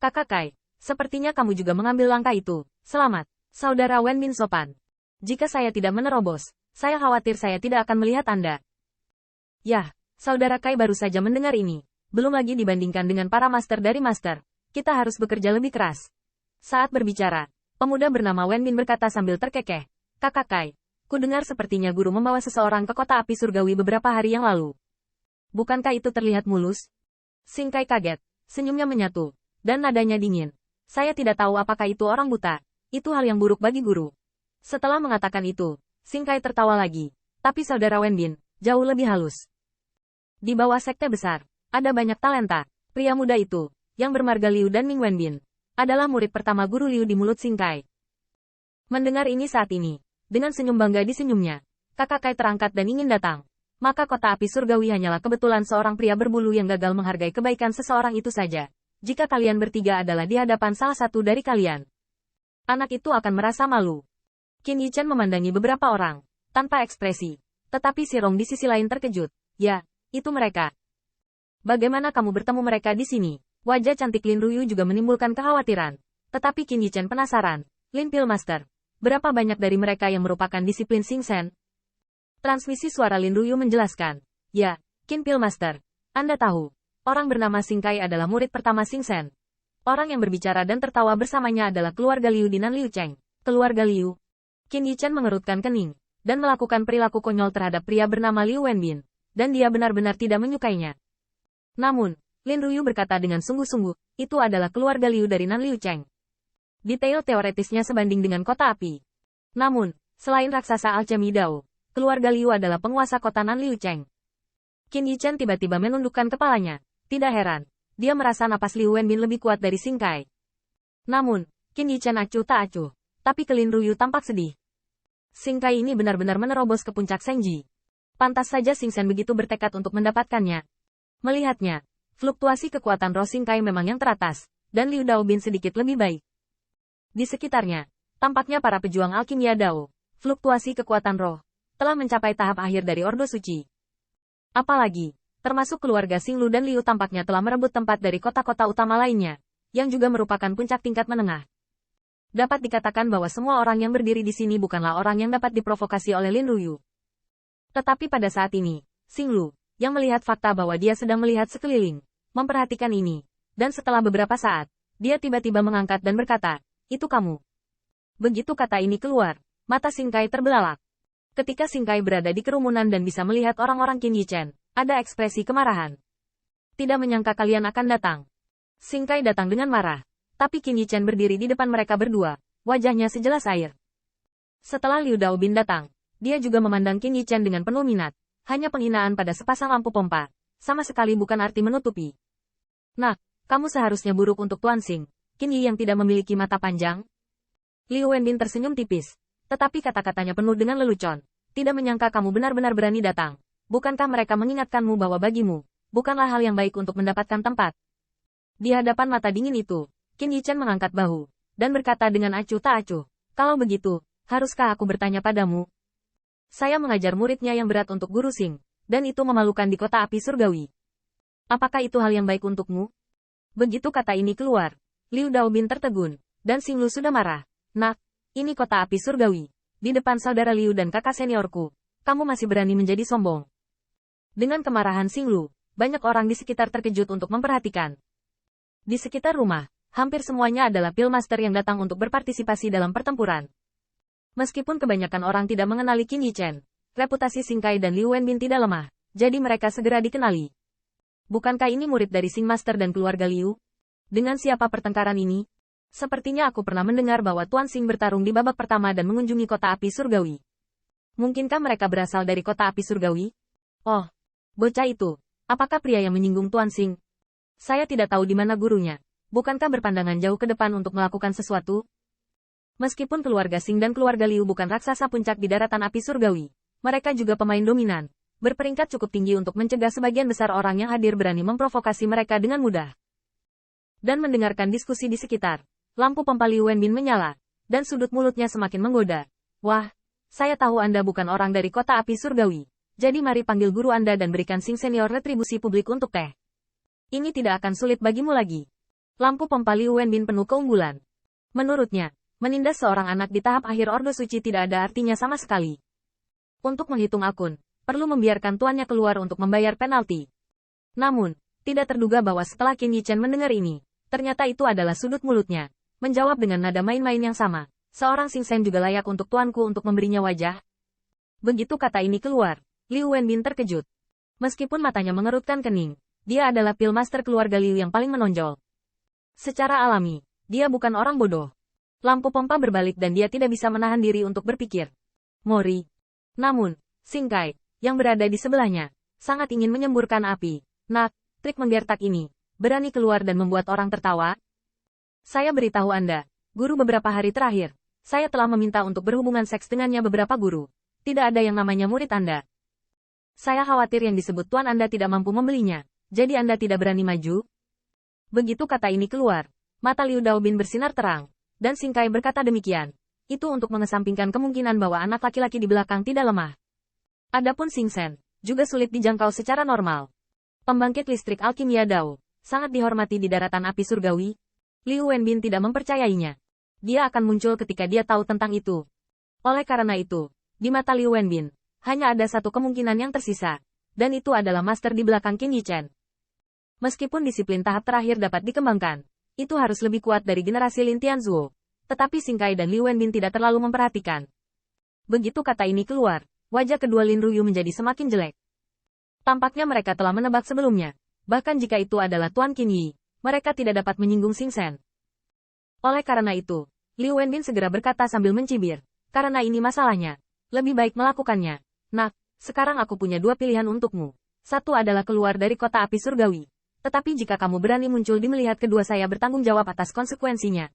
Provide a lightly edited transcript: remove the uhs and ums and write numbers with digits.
Kakak Kai, sepertinya kamu juga mengambil langkah itu. Selamat, Saudara Wenbin sopan. Jika saya tidak menerobos, saya khawatir saya tidak akan melihat Anda. Yah, Saudara Kai baru saja mendengar ini. Belum lagi dibandingkan dengan para master dari master. Kita harus bekerja lebih keras. Saat berbicara, pemuda bernama Wenbin berkata sambil terkekeh. Kakak Kai, kudengar sepertinya guru membawa seseorang ke kota api surgawi beberapa hari yang lalu. Bukankah itu terlihat mulus? Sing Kai kaget, senyumnya menyatu, dan nadanya dingin. Saya tidak tahu apakah itu orang buta. Itu hal yang buruk bagi guru. Setelah mengatakan itu, Sing Kai tertawa lagi. Tapi Saudara Wenbin, jauh lebih halus. Di bawah sekte besar, ada banyak talenta. Pria muda itu, yang bermarga Liu dan Ming Wenbin, adalah murid pertama guru Liu di mulut Sing Kai. Mendengar ini saat ini, dengan senyum bangga di senyumnya, kakak Kai terangkat dan ingin datang. Maka kota api surgawi hanyalah kebetulan seorang pria berbulu yang gagal menghargai kebaikan seseorang itu saja. Jika kalian bertiga adalah di hadapan salah satu dari kalian, anak itu akan merasa malu. Qin Yichan memandangi beberapa orang, tanpa ekspresi. Tetapi si Rong di sisi lain terkejut. Ya, itu mereka. Bagaimana kamu bertemu mereka di sini? Wajah cantik Lin Ruyu juga menimbulkan kekhawatiran. Tetapi Qin Yichan penasaran. Lin Pil Master, berapa banyak dari mereka yang merupakan disiplin Xing Shen? Transmisi suara Lin Ruyu menjelaskan. Ya, Qin Pil Master. Anda tahu, orang bernama Sing Kai adalah murid pertama Xing Shen. Orang yang berbicara dan tertawa bersamanya adalah keluarga Liu di Nan Liu Cheng. Keluarga Liu. Qin Yichan mengerutkan kening, dan melakukan perilaku konyol terhadap pria bernama Liu Wenbin. Dan dia benar-benar tidak menyukainya. Namun, Lin Ruyu berkata dengan sungguh-sungguh, itu adalah keluarga Liu dari Nan Liu Cheng. Detail teoretisnya sebanding dengan kota api. Namun, selain raksasa alchemy Dao, keluarga Liu adalah penguasa kota Nan Liu Cheng. Qin Yichan tiba-tiba menundukkan kepalanya. Tidak heran, dia merasa napas Liu Wenbin lebih kuat dari Sing Kai. Namun, Qin Yichan acuh tak acuh, tapi ke Lin Ruyu tampak sedih. Sing Kai ini benar-benar menerobos ke puncak Shengji. Pantas saja Xing Shen begitu bertekad untuk mendapatkannya. Melihatnya, fluktuasi kekuatan roh Sing Kai memang yang teratas, dan Liu Daobin sedikit lebih baik. Di sekitarnya, tampaknya para pejuang alkimia Dao, fluktuasi kekuatan roh, telah mencapai tahap akhir dari Ordo Suci. Apalagi, termasuk keluarga Xing Lu dan Liu tampaknya telah merebut tempat dari kota-kota utama lainnya, yang juga merupakan puncak tingkat menengah. Dapat dikatakan bahwa semua orang yang berdiri di sini bukanlah orang yang dapat diprovokasi oleh Lin Ruyu. Tetapi pada saat ini, Xing Lu, yang melihat fakta bahwa dia sedang melihat sekeliling, memperhatikan ini, dan setelah beberapa saat, dia tiba-tiba mengangkat dan berkata, itu kamu. Begitu kata ini keluar, mata Sing Kai terbelalak. Ketika Sing Kai berada di kerumunan dan bisa melihat orang-orang Qin Yichan, ada ekspresi kemarahan. Tidak menyangka kalian akan datang. Sing Kai datang dengan marah, tapi Qin Yichan berdiri di depan mereka berdua, wajahnya sejelas air. Setelah Liu Daobin datang, dia juga memandang Qin Yichan dengan penuh minat, hanya penghinaan pada sepasang lampu pompa, sama sekali bukan arti menutupi. Nah, kamu seharusnya buruk untuk Tuan Xing, Qin Yi yang tidak memiliki mata panjang. Liu Wenbin tersenyum tipis, tetapi kata-katanya penuh dengan lelucon. Tidak menyangka kamu benar-benar berani datang. Bukankah mereka mengingatkanmu bahwa bagimu, bukanlah hal yang baik untuk mendapatkan tempat? Di hadapan mata dingin itu, Qin Yichan mengangkat bahu, dan berkata dengan acuh tak acuh, kalau begitu, haruskah aku bertanya padamu? Saya mengajar muridnya yang berat untuk Guru Xing, dan itu memalukan di kota api surgawi. Apakah itu hal yang baik untukmu? Begitu kata ini keluar, Liu Daobin tertegun, dan Xing Lu sudah marah. Nak, ini kota api surgawi. Di depan saudara Liu dan kakak seniorku, kamu masih berani menjadi sombong. Dengan kemarahan Xing Lu, banyak orang di sekitar terkejut untuk memperhatikan. Di sekitar rumah, hampir semuanya adalah Pil Master yang datang untuk berpartisipasi dalam pertempuran. Meskipun kebanyakan orang tidak mengenali Qin Yichan, reputasi Sing Kai dan Liu Wenbin tidak lemah, jadi mereka segera dikenali. Bukankah ini murid dari Sing Master dan keluarga Liu? Dengan siapa pertengkaran ini? Sepertinya aku pernah mendengar bahwa Tuan Xing bertarung di babak pertama dan mengunjungi kota api surgawi. Mungkinkah mereka berasal dari kota api surgawi? Oh, bocah itu, apakah pria yang menyinggung Tuan Xing? Saya tidak tahu di mana gurunya. Bukankah berpandangan jauh ke depan untuk melakukan sesuatu? Meskipun keluarga Xing dan keluarga Liu bukan raksasa puncak di daratan api surgawi, mereka juga pemain dominan, berperingkat cukup tinggi untuk mencegah sebagian besar orang yang hadir berani memprovokasi mereka dengan mudah. Dan mendengarkan diskusi di sekitar, lampu pompa Liu Wenbin menyala, dan sudut mulutnya semakin menggoda. Wah, saya tahu Anda bukan orang dari kota api surgawi, jadi mari panggil guru Anda dan berikan Xing senior retribusi publik untuk teh. Ini tidak akan sulit bagimu lagi. Lampu pompa Liu Wenbin penuh keunggulan. Menurutnya, menindas seorang anak di tahap akhir Ordo Suci tidak ada artinya sama sekali. Untuk menghitung akun, perlu membiarkan tuannya keluar untuk membayar penalti. Namun, tidak terduga bahwa setelah Qin Yichen mendengar ini, ternyata itu adalah sudut mulutnya. Menjawab dengan nada main-main yang sama. Seorang Xing Shen juga layak untuk tuanku untuk memberinya wajah. Begitu kata ini keluar, Liu Wenbin terkejut. Meskipun matanya mengerutkan kening, dia adalah Pillmaster keluarga Liu yang paling menonjol. Secara alami, dia bukan orang bodoh. Lampu pompa berbalik dan dia tidak bisa menahan diri untuk berpikir. Mori. Namun, Xing Kai, yang berada di sebelahnya, sangat ingin menyemburkan api. Nak, trik menggertak ini, berani keluar dan membuat orang tertawa? Saya beritahu Anda, guru beberapa hari terakhir, saya telah meminta untuk berhubungan seks dengannya beberapa guru. Tidak ada yang namanya murid Anda. Saya khawatir yang disebut tuan Anda tidak mampu membelinya, jadi Anda tidak berani maju? Begitu kata ini keluar, mata Liu Daobin bersinar terang, dan Xing Kai berkata demikian. Itu untuk mengesampingkan kemungkinan bahwa anak laki-laki di belakang tidak lemah. Adapun Xing Shen, juga sulit dijangkau secara normal. Pembangkit listrik alkimia Dao, sangat dihormati di daratan api surgawi. Liu Wenbin tidak mempercayainya. Dia akan muncul ketika dia tahu tentang itu. Oleh karena itu, di mata Liu Wenbin, hanya ada satu kemungkinan yang tersisa, dan itu adalah master di belakang Qin Yichen. Meskipun disiplin tahap terakhir dapat dikembangkan, itu harus lebih kuat dari generasi Lin Tianzuo. Tetapi Xing Kai dan Liu Wenbin tidak terlalu memperhatikan. Begitu kata ini keluar, wajah kedua Lin Ruyu menjadi semakin jelek. Tampaknya mereka telah menebak sebelumnya. Bahkan jika itu adalah Tuan Qin Yi, mereka tidak dapat menyinggung Xing Shen. Oleh karena itu, Liu Wenbin segera berkata sambil mencibir. Karena ini masalahnya, lebih baik melakukannya. Nak, sekarang aku punya dua pilihan untukmu. Satu adalah keluar dari kota api surgawi. Tetapi jika kamu berani muncul di melihat kedua saya bertanggung jawab atas konsekuensinya,